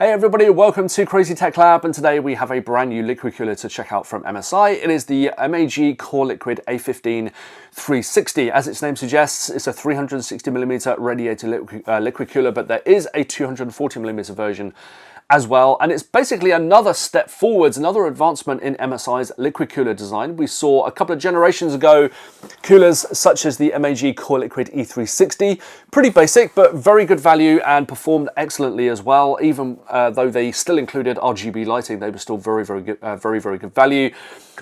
Hey everybody, welcome to CrazyTechLab, and today we have a brand new liquid cooler to check out from MSI. It is the MAG Coreliquid A15 360. As its name suggests, it's a 360mm radiator liquid cooler, but there is a 240mm version as well, and it's basically another step forwards, another advancement in MSI's liquid cooler design. We saw a couple of generations ago coolers such as the MAG Coreliquid E360, pretty basic but very good value and performed excellently as well. Even though they still included RGB lighting, they were still very good, very good value.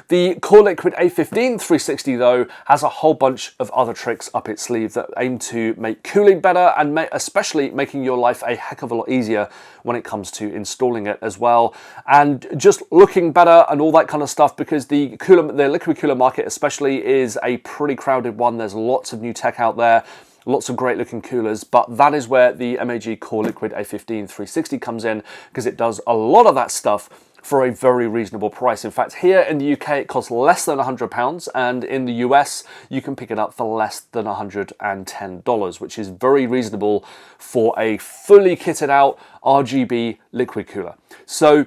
The Coreliquid A15 360 though has a whole bunch of other tricks up its sleeve that aim to make cooling better, and especially making your life a heck of a lot easier when it comes to installing it as well, and just looking better and all that kind of stuff, because the liquid cooler market especially is a pretty crowded one. There's lots of new tech out there, lots of great looking coolers, but that is where the MAG Coreliquid A15 360 comes in, because it does a lot of that stuff for a very reasonable price. In fact, here in the UK it costs less than £100, and in the US you can pick it up for less than $110, which is very reasonable for a fully kitted out RGB liquid cooler. So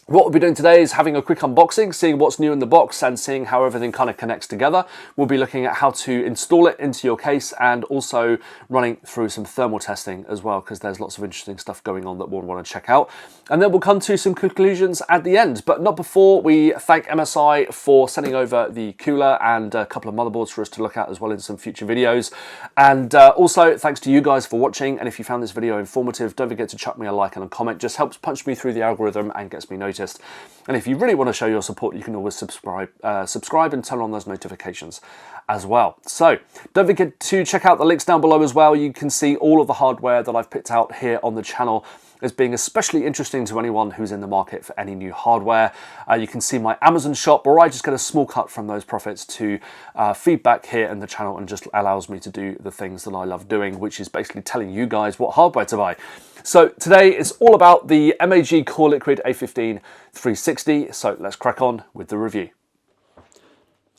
what we'll be doing today is having a quick unboxing, seeing what's new in the box and seeing how everything kind of connects together. We'll be looking at how to install it into your case, and also running through some thermal testing as well, because there's lots of interesting stuff going on that we'll want to check out. And then we'll come to some conclusions at the end, but not before we thank MSI for sending over the cooler and a couple of motherboards for us to look at as well in some future videos. And also thanks to you guys for watching, and if you found this video informative, don't forget to chuck me a like and a comment. Just helps punch me through the algorithm and gets me noticed. And if you really want to show your support, you can always subscribe and turn on those notifications as well. So don't forget to check out the links down below as well. You can see all of the hardware that I've picked out here on the channel as being especially interesting to anyone who's in the market for any new hardware. You can see my Amazon shop, where I just get a small cut from those profits to feedback here in the channel, and just allows me to do the things that I love doing, which is basically telling you guys what hardware to buy. So today it's all about the MAG Coreliquid A15 360, so let's crack on with the review.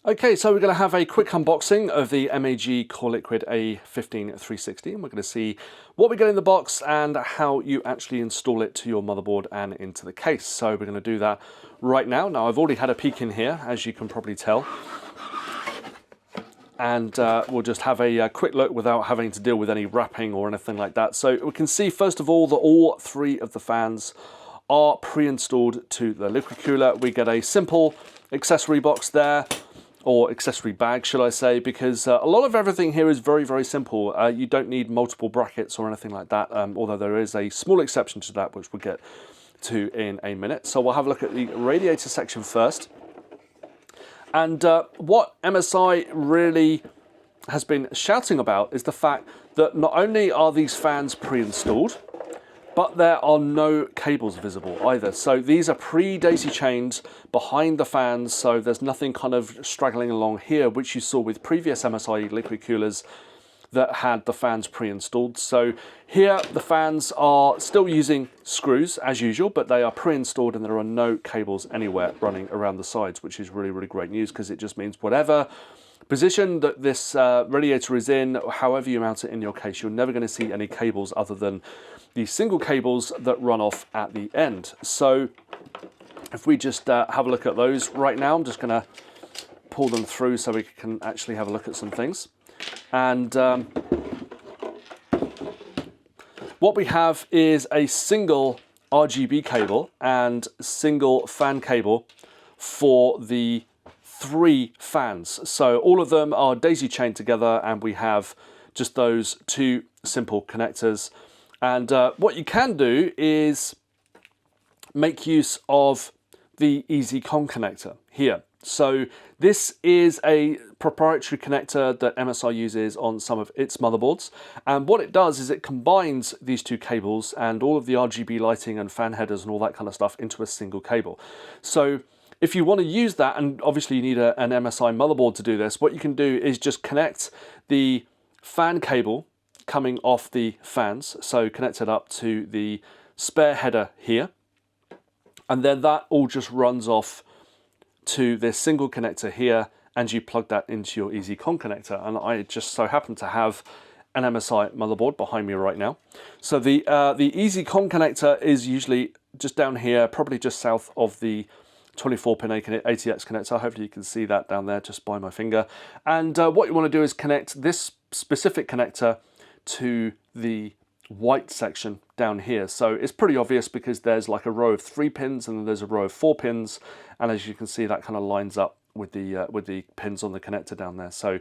Okay, so we're going to have a quick unboxing of the MAG Coreliquid A15 360, and we're going to see what we get in the box and how you actually install it to your motherboard and into the case. So we're going to do that right now. Now, I've already had a peek in here, as you can probably tell, and we'll just have a quick look without having to deal with any wrapping or anything like that. So we can see, first of all, that all three of the fans are pre-installed to the liquid cooler. We get a simple accessory box there, or accessory bag, should I say, because a lot of everything here is very simple. You don't need multiple brackets or anything like that, although there is a small exception to that, which we'll get to in a minute. So we'll have a look at the radiator section first. And what MSI really has been shouting about is the fact that not only are these fans pre-installed, but there are no cables visible either. So these are pre-daisy chained behind the fans, so there's nothing kind of straggling along here, which you saw with previous MSI liquid coolers that had the fans pre-installed. So here the fans are still using screws as usual, but they are pre-installed and there are no cables anywhere running around the sides, which is really great news, because it just means whatever position that this radiator is in, however you mount it in your case, you're never going to see any cables other than the single cables that run off at the end. So if we just have a look at those right now, I'm just going to pull them through so we can actually have a look at some things. And what we have is a single RGB cable and single fan cable for the three fans. So all of them are daisy chained together, and we have just those two simple connectors. And what you can do is make use of the EZ Conn connector here. So this is a proprietary connector that MSI uses on some of its motherboards, and what it does is it combines these two cables and all of the RGB lighting and fan headers and all that kind of stuff into a single cable. So if you want to use that, and obviously you need an MSI motherboard to do this, what you can do is just connect the fan cable coming off the fans, so connect it up to the spare header here, and then that all just runs off to this single connector here, and you plug that into your EZ Conn connector. And I just so happen to have an MSI motherboard behind me right now. So the EZ Conn connector is usually just down here, probably just south of the 24-pin ATX connector. Hopefully you can see that down there just by my finger. And what you want to do is connect this specific connector to the white section down here. So it's pretty obvious because there's like a row of 3 pins and then there's a row of 4 pins. And as you can see, that kind of lines up with the pins on the connector down there. So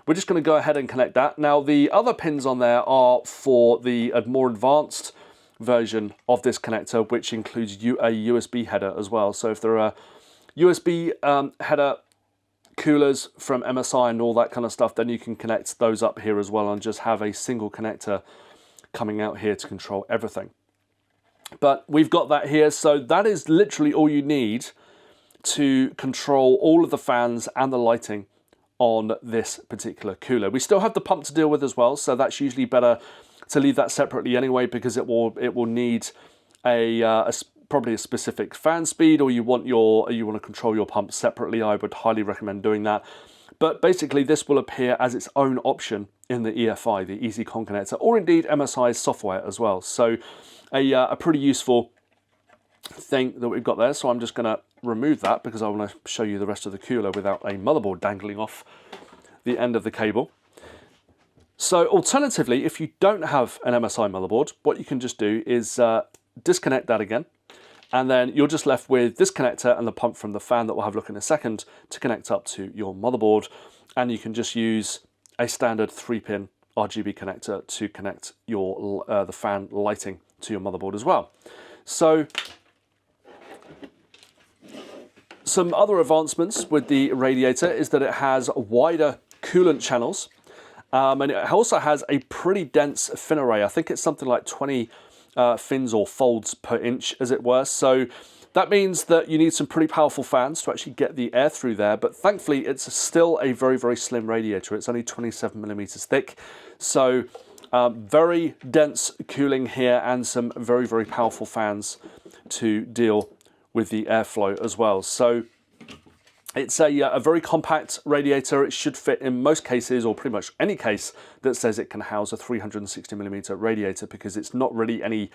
we're just going to go ahead and connect that. Now the other pins on there are for the more advanced version of this connector, which includes a USB header as well. So if there are USB header coolers from MSI and all that kind of stuff, then you can connect those up here as well and just have a single connector coming out here to control everything. But we've got that here, so that is literally all you need to control all of the fans and the lighting on this particular cooler. We still have the pump to deal with as well, so that's usually better to leave that separately anyway, because it will need probably a specific fan speed, or you want to control your pump separately. I would highly recommend doing that. But basically this will appear as its own option in the EFI, the EZ Conn connector, or indeed MSI's software as well. So a pretty useful thing that we've got there. So I'm just going to remove that because I want to show you the rest of the cooler without a motherboard dangling off the end of the cable. So alternatively, if you don't have an MSI motherboard, what you can just do is disconnect that again, and then you're just left with this connector and the pump from the fan that we'll have a look in a second to connect up to your motherboard. And you can just use a standard 3-pin RGB connector to connect your the fan lighting to your motherboard as well. So some other advancements with the radiator is that it has wider coolant channels, and it also has a pretty dense fin array. I think it's something like 20 fins or folds per inch, as it were. So that means that you need some pretty powerful fans to actually get the air through there, but thankfully it's still a very, very slim radiator. It's only 27 millimeters thick. So very dense cooling here and some very, very powerful fans to deal with the airflow as well. So it's a very compact radiator. It should fit in most cases, or pretty much any case that says it can house a 360 millimeter radiator, because it's not really any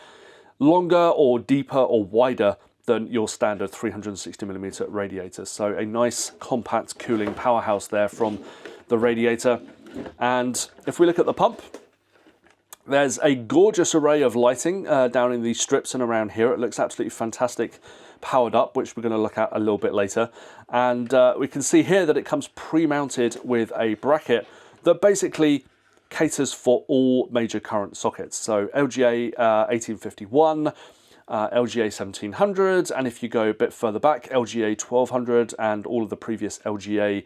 longer or deeper or wider than your standard 360 millimeter radiator. So a nice compact cooling powerhouse there from the radiator. And if we look at the pump, there's a gorgeous array of lighting down in these strips and around here. It looks absolutely fantastic, powered up, which we're going to look at a little bit later. And we can see here that it comes pre-mounted with a bracket that basically caters for all major current sockets. So LGA 1851, LGA 1700, and if you go a bit further back, LGA 1200, and all of the previous LGA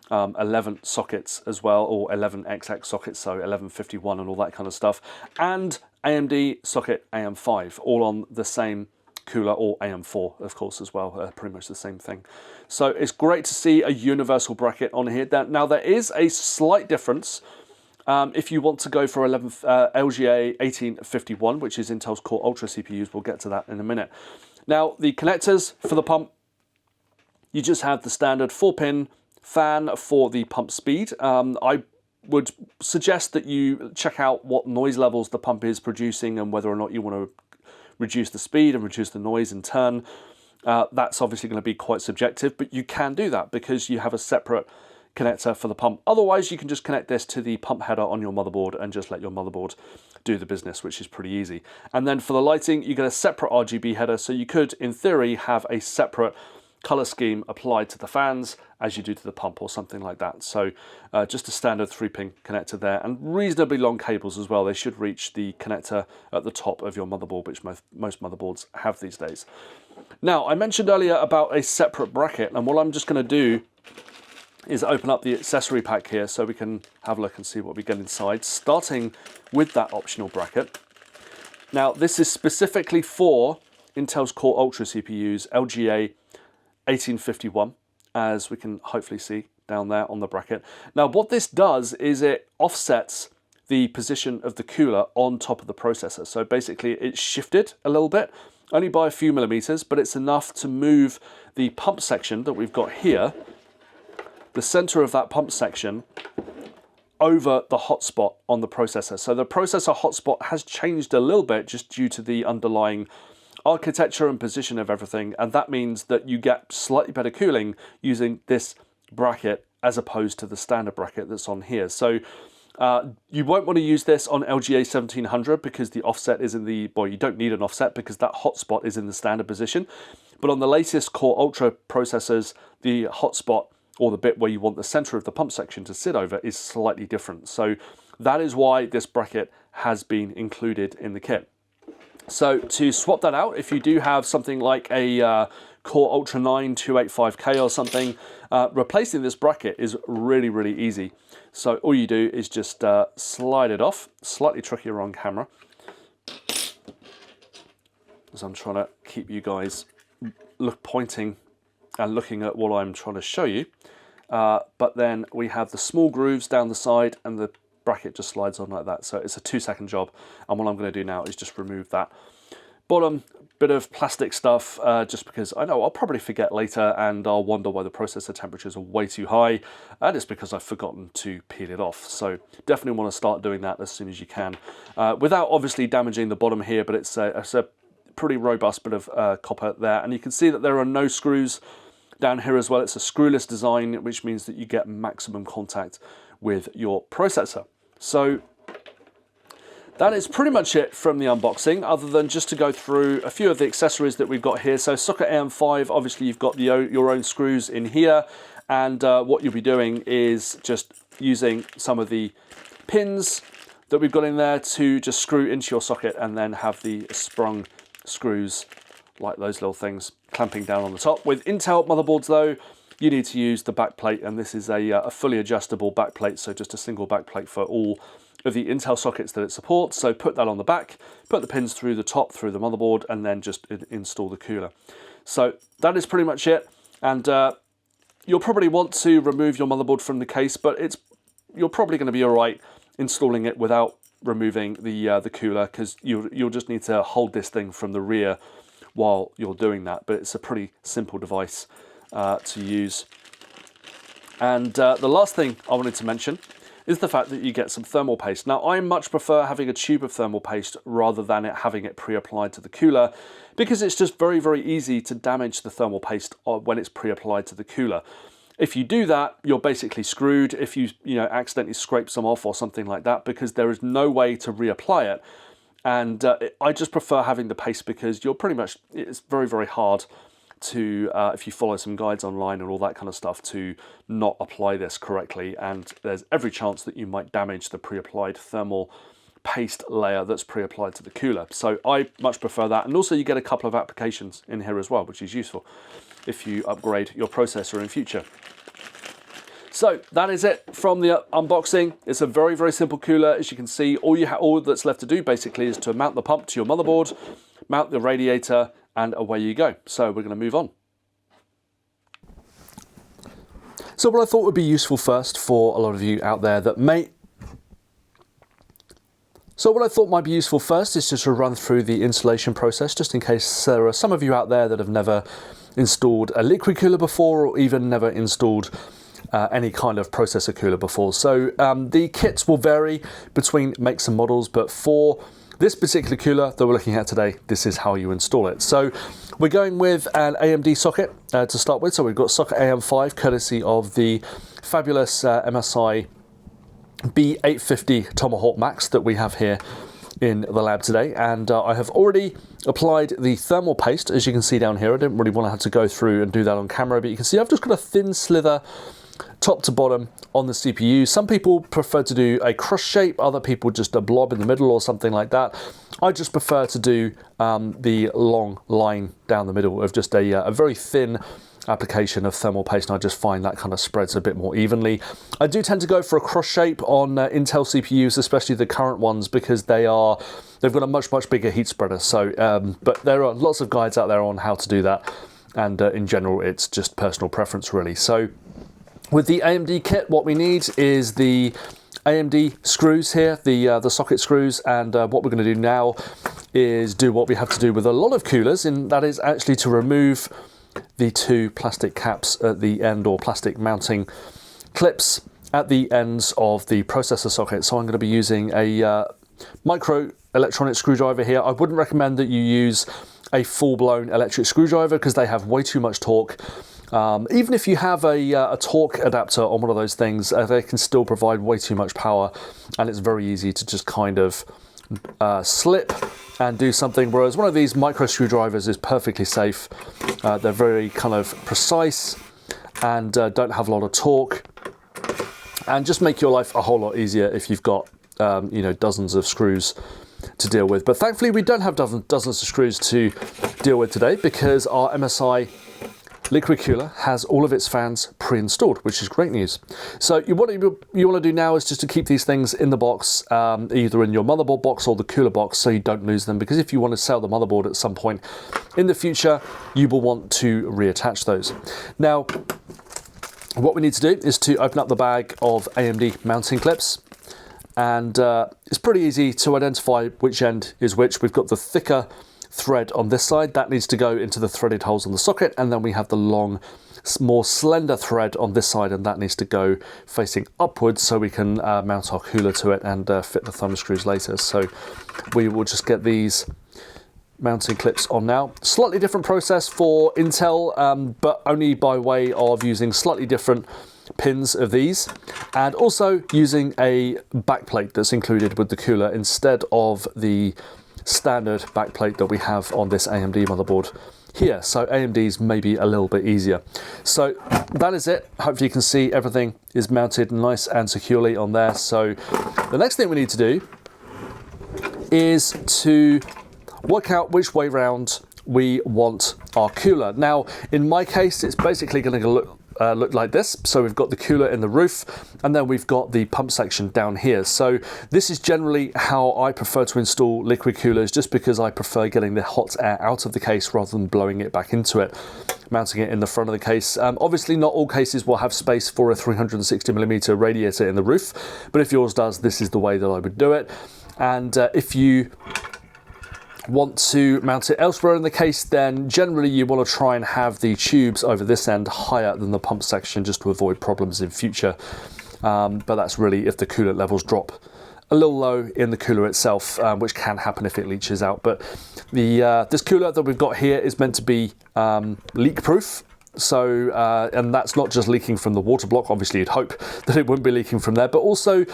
11 sockets as well, or 11XX sockets, so 1151 and all that kind of stuff, and AMD socket AM5, all on the same cooler, or AM4 of course as well, pretty much the same thing. So it's great to see a universal bracket on here. Now there is a slight difference if you want to go for LGA 1851, which is Intel's Core Ultra CPUs. We'll get to that in a minute. Now the connectors for the pump, you just have the standard 4-pin fan for the pump speed. I would suggest that you check out what noise levels the pump is producing and whether or not you want to reduce the speed and reduce the noise in turn. That's obviously going to be quite subjective, but you can do that because you have a separate connector for the pump. Otherwise, you can just connect this to the pump header on your motherboard and just let your motherboard do the business, which is pretty easy. And then for the lighting, you get a separate RGB header, so you could, in theory, have a separate color scheme applied to the fans as you do to the pump or something like that. So just a standard 3-pin connector there, and reasonably long cables as well. They should reach the connector at the top of your motherboard, which most motherboards have these days. Now, I mentioned earlier about a separate bracket, and what I'm just going to do is open up the accessory pack here so we can have a look and see what we get inside, starting with that optional bracket. Now, this is specifically for Intel's Core Ultra CPUs, LGA 1851, as we can hopefully see down there on the bracket. Now, what this does is it offsets the position of the cooler on top of the processor. So basically it's shifted a little bit, only by a few millimeters, but it's enough to move the pump section that we've got here, the center of that pump section, over the hotspot on the processor. So the processor hotspot has changed a little bit just due to the underlying architecture and position of everything, and that means that you get slightly better cooling using this bracket as opposed to the standard bracket that's on here. So you won't want to use this on LGA 1700 because the offset is in the, well, you don't need an offset because that hotspot is in the standard position. But on the latest Core Ultra processors, the hotspot, or the bit where you want the center of the pump section to sit over, is slightly different. So that is why this bracket has been included in the kit. So to swap that out, if you do have something like a Core Ultra 9 285K or something, replacing this bracket is really, really easy. So all you do is just slide it off, slightly trickier on camera, as I'm trying to keep you guys pointing and looking at what I'm trying to show you. But then we have the small grooves down the side and the bracket just slides on like that. So it's a 2-second job. And what I'm going to do now is just remove that bottom bit of plastic stuff, just because I know I'll probably forget later and I'll wonder why the processor temperatures are way too high, and it's because I've forgotten to peel it off. So definitely want to start doing that as soon as you can, without obviously damaging the bottom here, but it's a pretty robust bit of copper there, and you can see that there are no screws down here as well. It's a screwless design, which means that you get maximum contact with your processor. So that is pretty much it from the unboxing, other than just to go through a few of the accessories that we've got here. So socket AM5, obviously you've got your own screws in here, and what you'll be doing is just using some of the pins that we've got in there to just screw into your socket and then have the sprung screws, like those little things, clamping down on the top. With Intel motherboards though, you need to use the back plate, and this is a fully adjustable back plate, so just a single back plate for all of the Intel sockets that it supports. So put that on the back, put the pins through the top, through the motherboard, and then just install the cooler. So that is pretty much it, and you'll probably want to remove your motherboard from the case, but you're probably going to be all right installing it without removing the cooler, because you'll just need to hold this thing from the rear while you're doing that. But it's a pretty simple device to use. And the last thing I wanted to mention is the fact that you get some thermal paste. Now, I much prefer having a tube of thermal paste rather than having it pre-applied to the cooler, because it's just very, very easy to damage the thermal paste when it's pre-applied to the cooler. If you do that, you're basically screwed if you accidentally scrape some off or something like that, because there is no way to reapply it. And I just prefer having the paste, because it's very, very hard to, if you follow some guides online and all that kind of stuff, to not apply this correctly, and there's every chance that you might damage the pre-applied thermal paste layer that's pre-applied to the cooler. So I much prefer that, and also you get a couple of applications in here as well, which is useful if you upgrade your processor in future. So that is it from the unboxing. It's a very, very simple cooler. As you can see, all that's left to do basically is to mount the pump to your motherboard, mount the radiator, and away you go. So we're going to move on. So what I thought would be useful first for a lot of you out there that may... So what I thought might be useful first is just to run through the installation process, just in case there are some of you out there that have never installed a liquid cooler before, or even never installed any kind of processor cooler before. So the kits will vary between makes and models, but for this particular cooler that we're looking at today, this is how you install it. So we're going with an AMD socket to start with. So we've got socket AM5, courtesy of the fabulous MSI B850 Tomahawk Max that we have here in the lab today. And I have already applied the thermal paste, as you can see down here. I didn't really want to have to go through and do that on camera, but you can see I've just got a thin slither top to bottom on the CPU. Some people prefer to do a cross shape, other people just a blob in the middle or something like that. I just prefer to do the long line down the middle of just a very thin application of thermal paste, and I just find that kind of spreads a bit more evenly. I do tend to go for a cross shape on Intel CPUs, especially the current ones, because they've got a much bigger heat spreader. So, but there are lots of guides out there on how to do that, and in general, it's just personal preference really. So, with the AMD kit, what we need is the AMD screws here, the socket screws, and what we're going to do now is do what we have to do with a lot of coolers, and that is actually to remove the two plastic caps at the end, or plastic mounting clips at the ends of the processor socket. So I'm going to be using a micro electronic screwdriver here. I wouldn't recommend that you use a full-blown electric screwdriver because they have way too much torque. Even if you have a torque adapter on one of those things, they can still provide way too much power, and it's very easy to just kind of slip and do something, whereas one of these micro screwdrivers is perfectly safe. They're very kind of precise and don't have a lot of torque, and just make your life a whole lot easier if you've got you know, dozens of screws to deal with. But thankfully we don't have dozens of screws to deal with today, because our MSI liquid cooler has all of its fans pre-installed, which is great news. So what you want to do now is just to keep these things in the box, either in your motherboard box or the cooler box, so you don't lose them, because if you want to sell the motherboard at some point in the future, you will want to reattach those. Now, what we need to do is to open up the bag of AMD mounting clips, and it's pretty easy to identify which end is which. We've got the thicker thread on this side that needs to go into the threaded holes on the socket, and then we have the long, more slender thread on this side, and that needs to go facing upwards so we can mount our cooler to it and fit the thumb screws later. So we will just get these mounting clips on now. Slightly different process for Intel, but only by way of using slightly different pins of these, and also using a backplate that's included with the cooler instead of the standard backplate that we have on this AMD motherboard here. So AMD's maybe a little bit easier. So that is it. Hopefully you can see everything is mounted nice and securely on there. So the next thing we need to do is to work out which way round we want our cooler. Now, in my case, it's basically going to look like this. So we've got the cooler in the roof, and then we've got the pump section down here. So this is generally how I prefer to install liquid coolers, just because I prefer getting the hot air out of the case rather than blowing it back into it, mounting it in the front of the case. Obviously not all cases will have space for a 360mm radiator in the roof, but if yours does, this is the way that I would do it. And if you want to mount it elsewhere in the case, then generally you want to try and have the tubes over this end higher than the pump section, just to avoid problems in future. But that's really if the coolant levels drop a little low in the cooler itself, which can happen if it leaches out. But this cooler that we've got here is meant to be leak proof. So, and that's not just leaking from the water block. Obviously you'd hope that it wouldn't be leaking from there, but also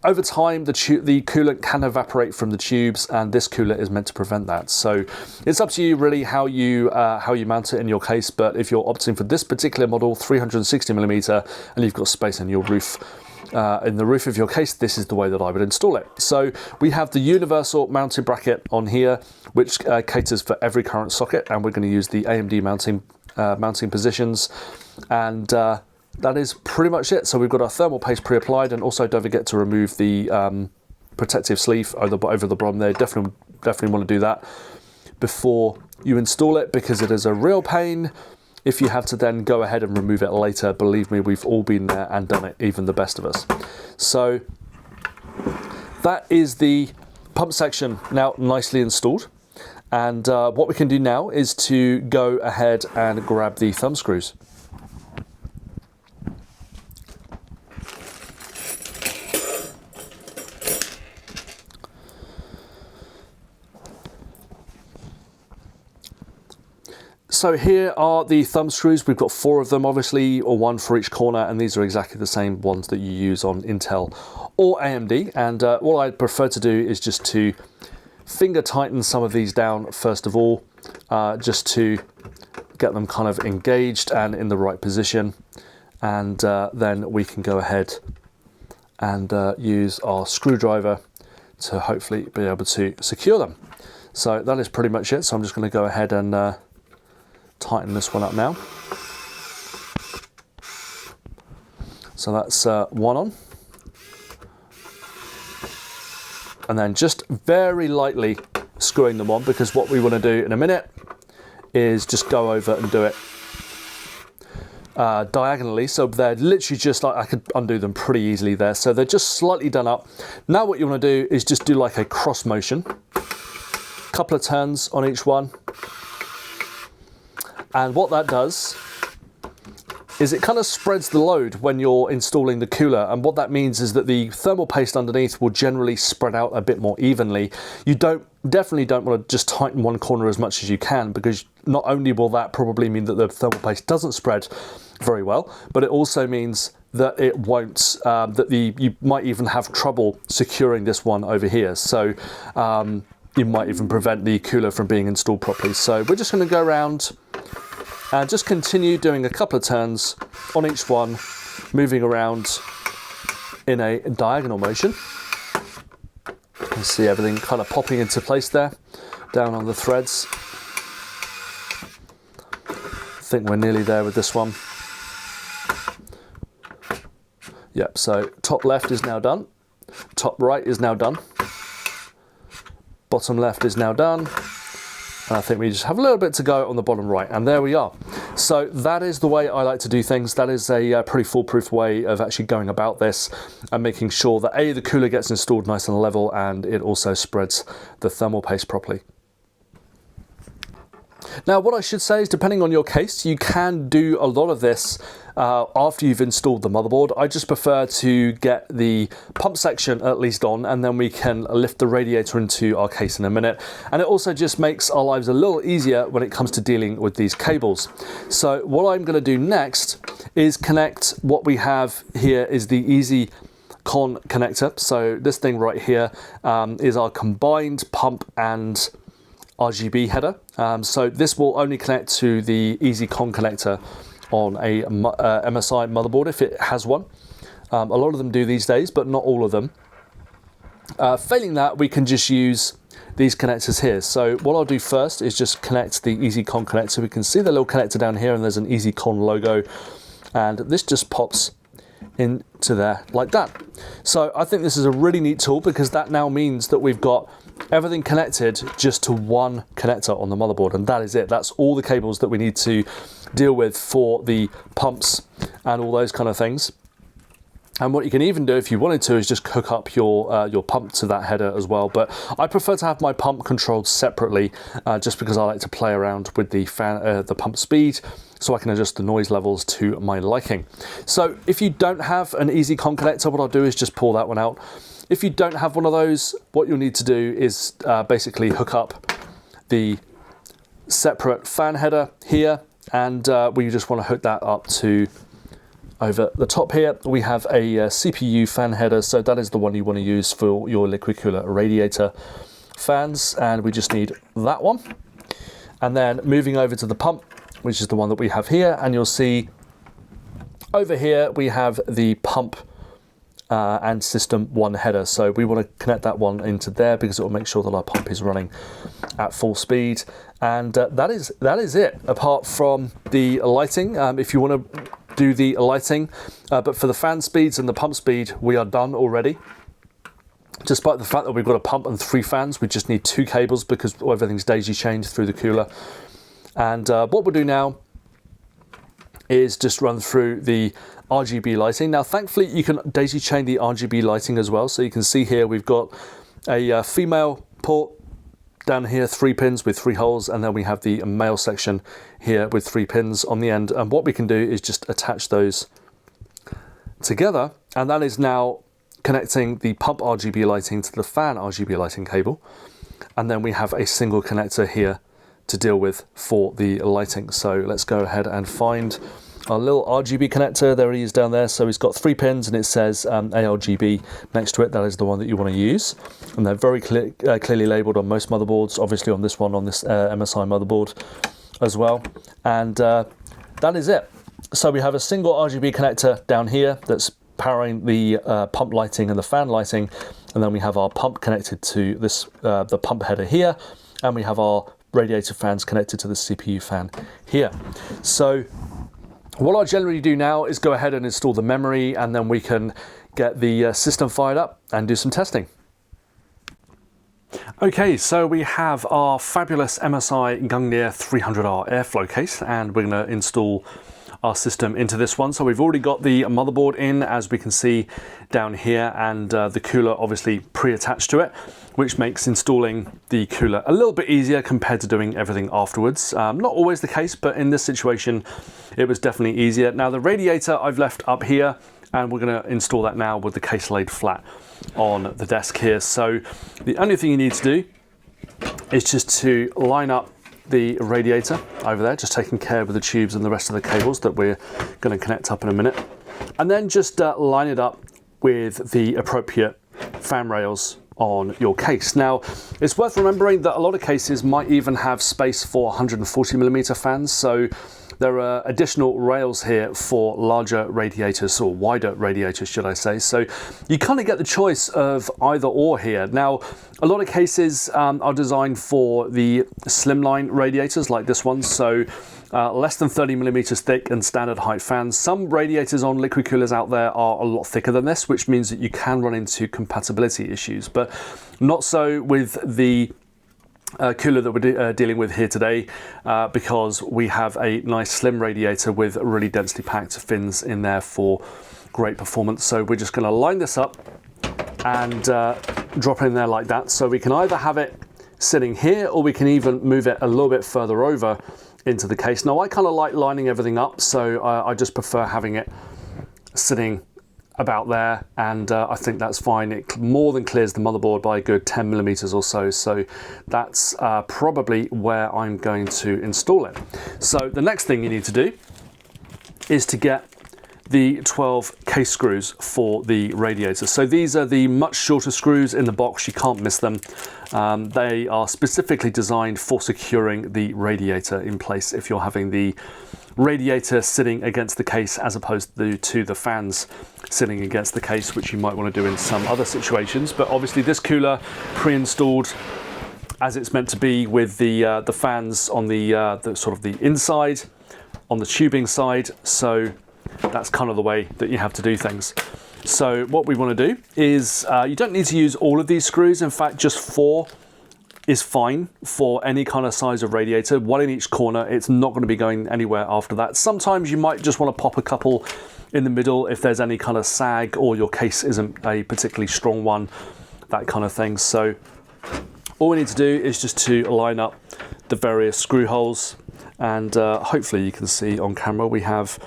over time the coolant can evaporate from the tubes, and this cooler is meant to prevent that. So it's up to you really how you mount it in your case, but if you're opting for this particular model, 360mm, and you've got space in your roof, in the roof of your case, this is the way that I would install it. So we have the universal mounting bracket on here, which caters for every current socket, and we're going to use the AMD mounting positions, and that is pretty much it. So we've got our thermal paste pre-applied, and also don't forget to remove the protective sleeve over the bottom there. Definitely want to do that before you install it, because it is a real pain if you have to then go ahead and remove it later. Believe me, we've all been there and done it, even the best of us. So that is the pump section now nicely installed. And what we can do now is to go ahead and grab the thumb screws. So here are the thumb screws. We've got 4 of them, obviously, or 1 for each corner, and these are exactly the same ones that you use on Intel or AMD. And what I prefer to do is just to finger tighten some of these down first of all, just to get them kind of engaged and in the right position, and then we can go ahead and use our screwdriver to hopefully be able to secure them. So that is pretty much it. So I'm just going to go ahead and tighten this one up now. So that's one on. And then just very lightly screwing them on, because what we want to do in a minute is just go over and do it diagonally. So they're literally just like, I could undo them pretty easily there. So they're just slightly done up. Now what you want to do is just do like a cross motion, couple of turns on each one. And what that does is it kind of spreads the load when you're installing the cooler, and what that means is that the thermal paste underneath will generally spread out a bit more evenly. You definitely don't want to just tighten one corner as much as you can, because not only will that probably mean that the thermal paste doesn't spread very well, but it also means that it won't, you might even have trouble securing this one over here. So you might even prevent the cooler from being installed properly. So we're just going to go around and just continue doing a couple of turns on each one, moving around in a diagonal motion. You see everything kind of popping into place there, down on the threads. I think we're nearly there with this one. Yep, so top left is now done, top right is now done, bottom left is now done, and I think we just have a little bit to go on the bottom right, and there we are. So that is the way I like to do things. That is a pretty foolproof way of actually going about this and making sure that A, the cooler gets installed nice and level, and it also spreads the thermal paste properly. Now, what I should say is, depending on your case, you can do a lot of this after you've installed the motherboard. I just prefer to get the pump section at least on, and then we can lift the radiator into our case in a minute. And it also just makes our lives a little easier when it comes to dealing with these cables. So what I'm going to do next is connect what we have here is the EZ Conn connector. So this thing right here is our combined pump and RGB header. So this will only connect to the EZ Conn connector on a MSI motherboard if it has one. A lot of them do these days, but not all of them. Failing that, we can just use these connectors here. So what I'll do first is just connect the EZ Conn connector. We can see the little connector down here, and there's an EZ Conn logo, and this just pops into there like that. So I think this is a really neat tool, because that now means that we've got everything connected just to one connector on the motherboard, and that is it. That's all the cables that we need to deal with for the pumps and all those kind of things. And what you can even do if you wanted to is just hook up your pump to that header as well. But I prefer to have my pump controlled separately, just because I like to play around with the fan, the pump speed, so I can adjust the noise levels to my liking. So if you don't have an EZ Conn connector, what I'll do is just pull that one out. If you don't have one of those, what you'll need to do is basically hook up the separate fan header here, and we just want to hook that up to over the top here. We have a CPU fan header, so that is the one you want to use for your liquid cooler radiator fans, and we just need that one. And then moving over to the pump, which is the one that we have here, and you'll see over here we have the pump and system 1 header. So we want to connect that one into there, because it will make sure that our pump is running at full speed. And that is it, apart from the lighting. If you want to do the lighting, but for the fan speeds and the pump speed, we are done already. Despite the fact that we've got a pump and 3 fans, we just need 2 cables because everything's daisy chained through the cooler. And what we'll do now is just run through the RGB lighting. Now, thankfully, you can daisy chain the RGB lighting as well. So you can see here we've got a female port down here, 3 pins with 3 holes, and then we have the male section here with 3 pins on the end. And what we can do is just attach those together, and that is now connecting the pump RGB lighting to the fan RGB lighting cable. And then we have a single connector here to deal with for the lighting. So let's go ahead and find our little RGB connector. There he is down there. So he's got 3 pins, and it says ARGB next to it. That is the one that you want to use, and they're very clearly labeled on most motherboards, obviously on this one, on this MSI motherboard as well. And that is it. So we have a single RGB connector down here that's powering the pump lighting and the fan lighting, and then we have our pump connected to this the pump header here, and we have our radiator fans connected to the CPU fan here. So what I generally do now is go ahead and install the memory, and then we can get the system fired up and do some testing. Okay, so we have our fabulous MSI Gungnir 300R airflow case, and we're going to install our system into this one. So we've already got the motherboard in, as we can see down here, and the cooler obviously pre-attached to it, which makes installing the cooler a little bit easier compared to doing everything afterwards. Not always the case, but in this situation, it was definitely easier. Now the radiator I've left up here, and we're going to install that now with the case laid flat on the desk here. So the only thing you need to do is just to line up the radiator over there, just taking care with the tubes and the rest of the cables that we're going to connect up in a minute, and then just line it up with the appropriate fan rails on your case. Now, it's worth remembering that a lot of cases might even have space for 140mm fans, so there are additional rails here for larger radiators, or wider radiators should I say. So you kind of get the choice of either or here. Now, a lot of cases are designed for the slimline radiators like this one, so less than 30mm thick and standard height fans. Some radiators on liquid coolers out there are a lot thicker than this, which means that you can run into compatibility issues, but not so with the cooler that we're dealing with here today, because we have a nice slim radiator with really densely packed fins in there for great performance. So we're just going to line this up and drop it in there like that. So we can either have it sitting here, or we can even move it a little bit further over into the case. Now I kind of like lining everything up, so I just prefer having it sitting about there, and I think that's fine. It more than clears the motherboard by a good 10mm or so, so that's probably where I'm going to install it. So the next thing you need to do is to get the 12 case screws for the radiator. So these are the much shorter screws in the box, you can't miss them. They are specifically designed for securing the radiator in place if you're having the radiator sitting against the case as opposed to the fans sitting against the case, which you might want to do in some other situations. But obviously this cooler pre-installed as it's meant to be, with the fans on the sort of the inside, on the tubing side. So that's kind of the way that you have to do things. So what we want to do is, you don't need to use all of these screws. In fact, just 4 is fine for any kind of size of radiator, 1 in each corner. It's not going to be going anywhere after that. Sometimes you might just want to pop a couple in the middle if there's any kind of sag, or your case isn't a particularly strong one, that kind of thing. So all we need to do is just to line up the various screw holes, and hopefully you can see on camera we have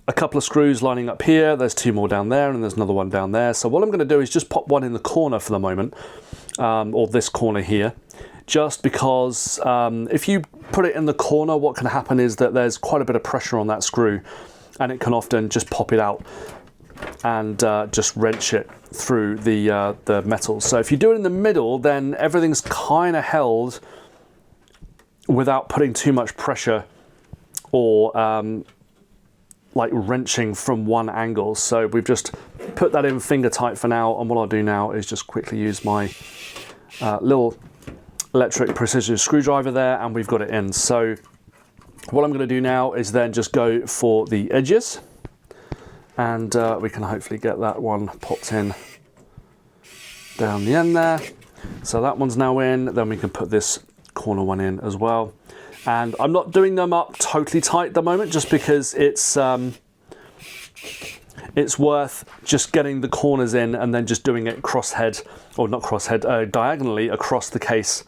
a couple of screws lining up here. There's 2 more down there, and there's another one down there. So what I'm going to do is just pop one in the corner for the moment, or this corner here, just because if you put it in the corner, what can happen is that there's quite a bit of pressure on that screw, and it can often just pop it out and just wrench it through the metal. So if you do it in the middle, then everything's kind of held without putting too much pressure or like wrenching from one angle. So we've just put that in finger tight for now, and what I'll do now is just quickly use my little electric precision screwdriver there, and we've got it in. So what I'm going to do now is then just go for the edges, and we can hopefully get that one popped in down the end there. So that one's now in. Then we can put this corner one in as well. And I'm not doing them up totally tight at the moment, just because it's worth just getting the corners in and then just doing it crosshead, or not crosshead, diagonally across the case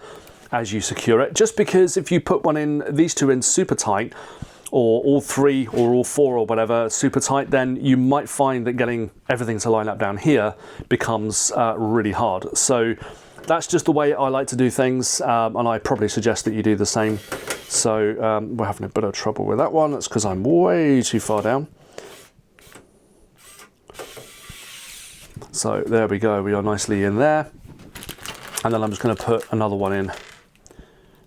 as you secure it. Just because if you put one in, these 2 in super tight, or all 3 or all 4 or whatever super tight, then you might find that getting everything to line up down here becomes really hard. So that's just the way I like to do things, and I probably suggest that you do the same. So we're having a bit of trouble with that one. That's because I'm way too far down. So there we go, we are nicely in there. And then I'm just going to put another one in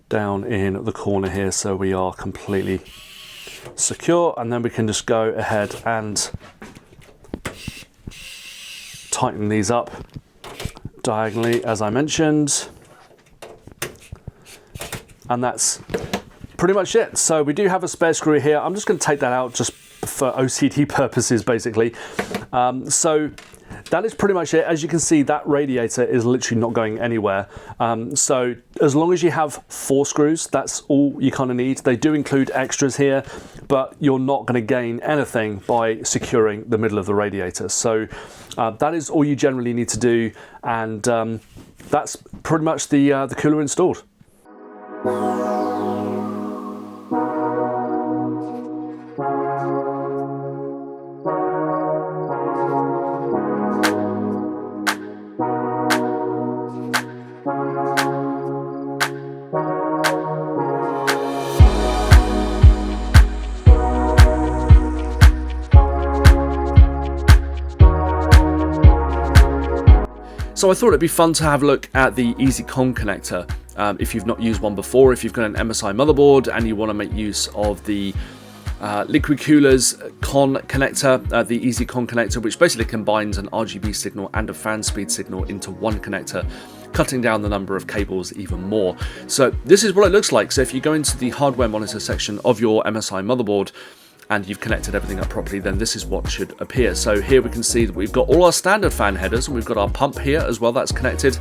down in the corner here, so we are completely secure. And then we can just go ahead and tighten these up diagonally, as I mentioned. And that's pretty much it. So we do have a spare screw here. I'm just going to take that out just for OCD purposes, basically. So that is pretty much it. As you can see, that radiator is literally not going anywhere. So as long as you have 4 screws, that's all you kind of need. They do include extras here, but you're not going to gain anything by securing the middle of the radiator. So that is all you generally need to do, and that's pretty much the cooler installed. So I thought it'd be fun to have a look at the EZ Conn connector. If you've not used one before, if you've got an MSI motherboard and you want to make use of the Liquid Cooler's Conn connector, the EZ Conn connector, which basically combines an RGB signal and a fan speed signal into one connector, cutting down the number of cables even more. So this is what it looks like. So if you go into the hardware monitor section of your MSI motherboard, and you've connected everything up properly, then this is what should appear. So here we can see that we've got all our standard fan headers, and we've got our pump here as well. That's connected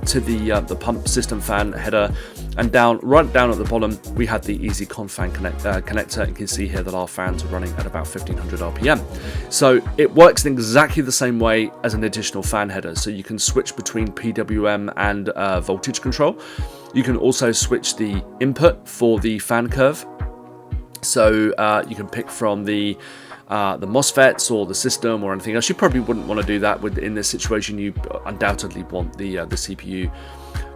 to the pump system fan header, and right down at the bottom we have the EZ Conn Fan connector, and you can see here that our fans are running at about 1500 RPM. So it works in exactly the same way as an additional fan header. So you can switch between PWM and voltage control. You can also switch the input for the fan curve. So you can pick from the MOSFETs or the system or anything else. You probably wouldn't want to do that in this situation. You undoubtedly want the CPU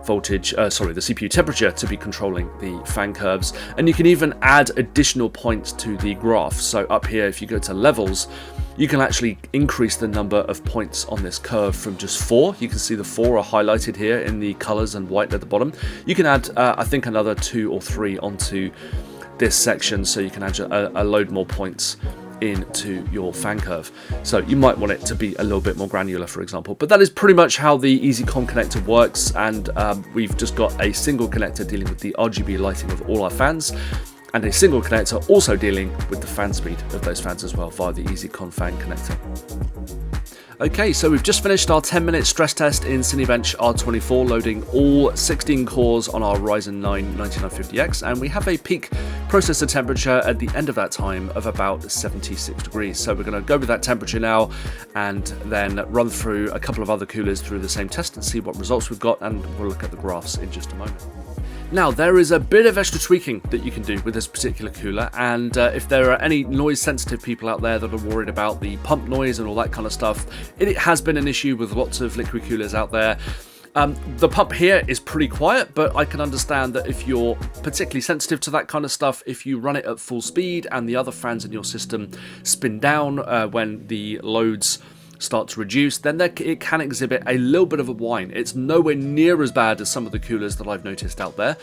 voltage, the CPU temperature to be controlling the fan curves. And you can even add additional points to the graph. So up here, if you go to levels, you can actually increase the number of points on this curve from just 4. You can see the 4 are highlighted here in the colors and white at the bottom. You can add, I think, another 2 or 3 onto this section, so you can add a load more points into your fan curve. So you might want it to be a little bit more granular, for example. But that is pretty much how the EZ Conn connector works, and we've just got a single connector dealing with the RGB lighting of all our fans, and a single connector also dealing with the fan speed of those fans as well via the EZ Conn Fan connector. Okay, so we've just finished our 10-minute stress test in Cinebench R24, loading all 16 cores on our Ryzen 9 9950X, and we have a peak processor temperature at the end of that time of about 76 degrees. So we're going to go with that temperature now, and then run through a couple of other coolers through the same test and see what results we've got, and we'll look at the graphs in just a moment. Now, there is a bit of extra tweaking that you can do with this particular cooler, and if there are any noise sensitive people out there that are worried about the pump noise and all that kind of stuff, it has been an issue with lots of liquid coolers out there. The pump here is pretty quiet, but I can understand that if you're particularly sensitive to that kind of stuff, if you run it at full speed and the other fans in your system spin down when the loads start to reduce, then it can exhibit a little bit of a whine. It's nowhere near as bad as some of the coolers that I've noticed out there,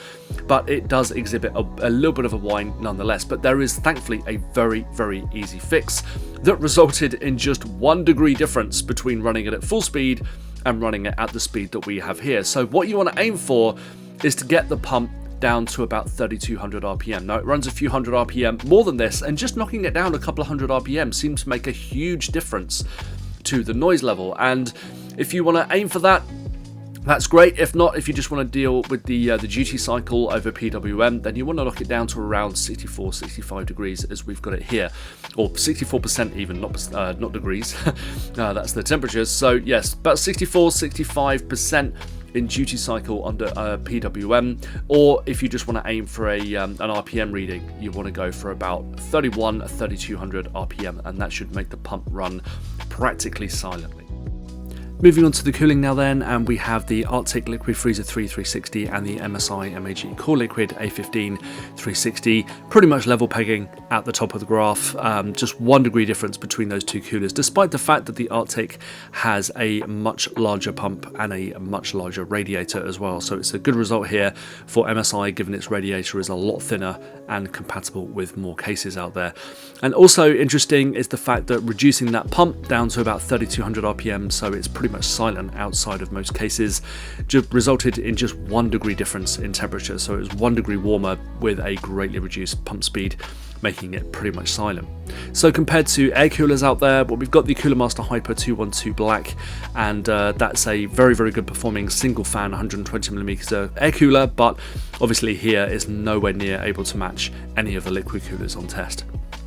but it does exhibit a little bit of a whine nonetheless. But there is thankfully a very, very easy fix that resulted in just 1 degree difference between running it at full speed and running it at the speed that we have here. So what you want to aim for is to get the pump down to about 3200 RPM. Now it runs a few hundred RPM more than this, and just knocking it down a couple of hundred RPM seems to make a huge difference to the noise level. And if you want to aim for that, that's great. If not, if you just want to deal with the duty cycle over PWM, then you want to knock it down to around 64-65 degrees as we've got it here, or 64% even, not degrees. That's the temperatures. So yes, about 64-65% in duty cycle under PWM, or if you just want to aim for an RPM reading, you want to go for about 31-3200 RPM, and that should make the pump run practically silently. Moving on to the cooling now then, and we have the Arctic Liquid Freezer 3 360 and the MSI MAG Coreliquid A15 360, pretty much level pegging at the top of the graph. Just 1 degree difference between those two coolers, despite the fact that the Arctic has a much larger pump and a much larger radiator as well. So it's a good result here for MSI, given its radiator is a lot thinner and compatible with more cases out there. And also interesting is the fact that reducing that pump down to about 3200 RPM, so it's pretty much silent outside of most cases, resulted in just 1 degree difference in temperature. So it was 1 degree warmer with a greatly reduced pump speed, making it pretty much silent. So compared to air coolers out there, well, we've got the Cooler Master Hyper 212 Black, and that's a very, very good performing single fan 120mm air cooler, but obviously here is nowhere near able to match any of the liquid coolers on test.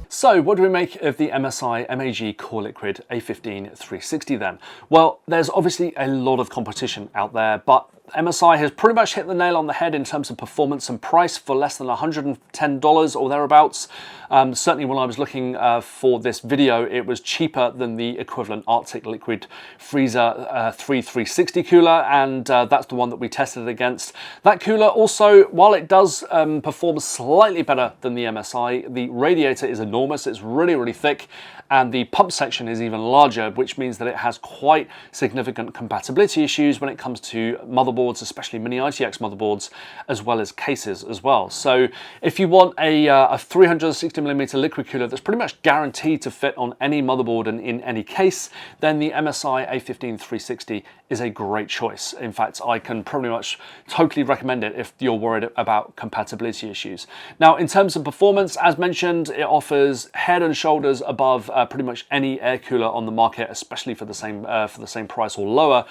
So what do we make of the MSI MAG Coreliquid A15 360 then? Well, there's obviously a lot of competition out there, but MSI has pretty much hit the nail on the head in terms of performance and price for less than $110 or thereabouts. Certainly when I was looking for this video, it was cheaper than the equivalent Arctic Liquid Freezer 360 cooler, and that's the one that we tested against. That cooler also, while it does perform slightly better than the MSI, the radiator is enormous, it's really, really thick, and the pump section is even larger, which means that it has quite significant compatibility issues when it comes to motherboards, especially mini ITX motherboards, as well as cases as well. So if you want a 360mm liquid cooler that's pretty much guaranteed to fit on any motherboard and in any case, then the MSI A15 360 is a great choice. In fact, I can pretty much totally recommend it if you're worried about compatibility issues. Now, in terms of performance, as mentioned, it offers head and shoulders above pretty much any air cooler on the market, especially for the same price or lower.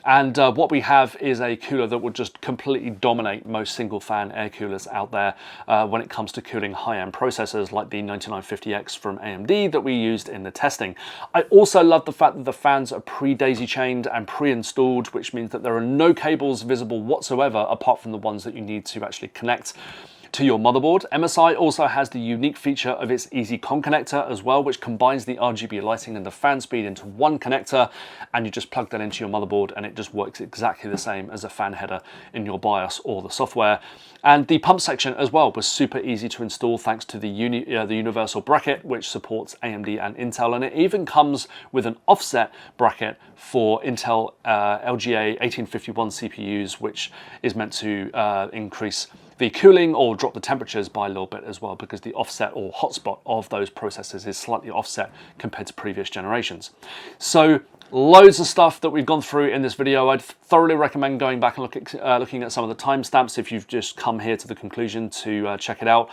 And what we have is a cooler that would just completely dominate most single fan air coolers out there when it comes to cooling high-end processors like the 9950X from AMD that we used in the testing. I also love the fact that the fans are pre-daisy chained and pre-installed, which means that there are no cables visible whatsoever apart from the ones that you need to actually connect to your motherboard. MSI also has the unique feature of its EZ Conn connector as well, which combines the RGB lighting and the fan speed into one connector, and you just plug that into your motherboard and it just works exactly the same as a fan header in your BIOS or the software. And the pump section as well was super easy to install thanks to the universal bracket, which supports AMD and Intel, and it even comes with an offset bracket for Intel LGA 1851 CPUs, which is meant to increase the cooling or drop the temperatures by a little bit as well, because the offset or hotspot of those processors is slightly offset compared to previous generations. So loads of stuff that we've gone through in this video. I'd thoroughly recommend going back and looking at some of the timestamps if you've just come here to the conclusion to check it out.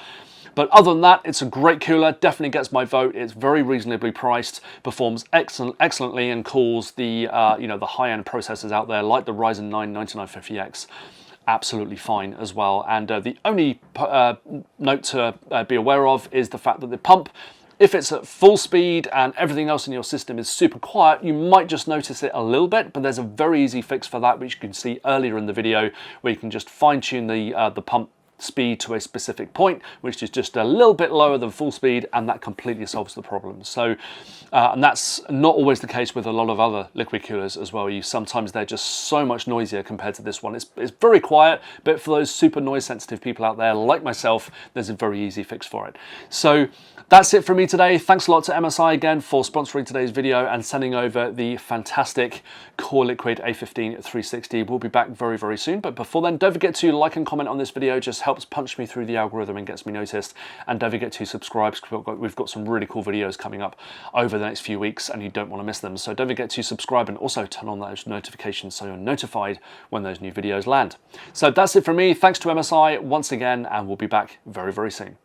But other than that, it's a great cooler, definitely gets my vote. It's very reasonably priced, performs excellently, and cools the the high-end processors out there like the Ryzen 9 9950X. Absolutely fine as well. And the only note to be aware of is the fact that the pump, if it's at full speed and everything else in your system is super quiet, you might just notice it a little bit, but there's a very easy fix for that, which you can see earlier in the video, where you can just fine tune the pump speed to a specific point, which is just a little bit lower than full speed, and that completely solves the problem. So, and that's not always the case with a lot of other liquid coolers as well. Sometimes they're just so much noisier compared to this one. It's very quiet, but for those super noise sensitive people out there like myself, there's a very easy fix for it. So that's it from me today. Thanks a lot to MSI again for sponsoring today's video and sending over the fantastic Coreliquid A15 360. We'll be back very, very soon. But before then, don't forget to like and comment on this video. Just helps punch me through the algorithm and gets me noticed. And don't forget to subscribe, because we've got some really cool videos coming up over the next few weeks and you don't want to miss them. So don't forget to subscribe and also turn on those notifications so you're notified when those new videos land. So that's it from me. Thanks to MSI once again, and we'll be back very, very soon.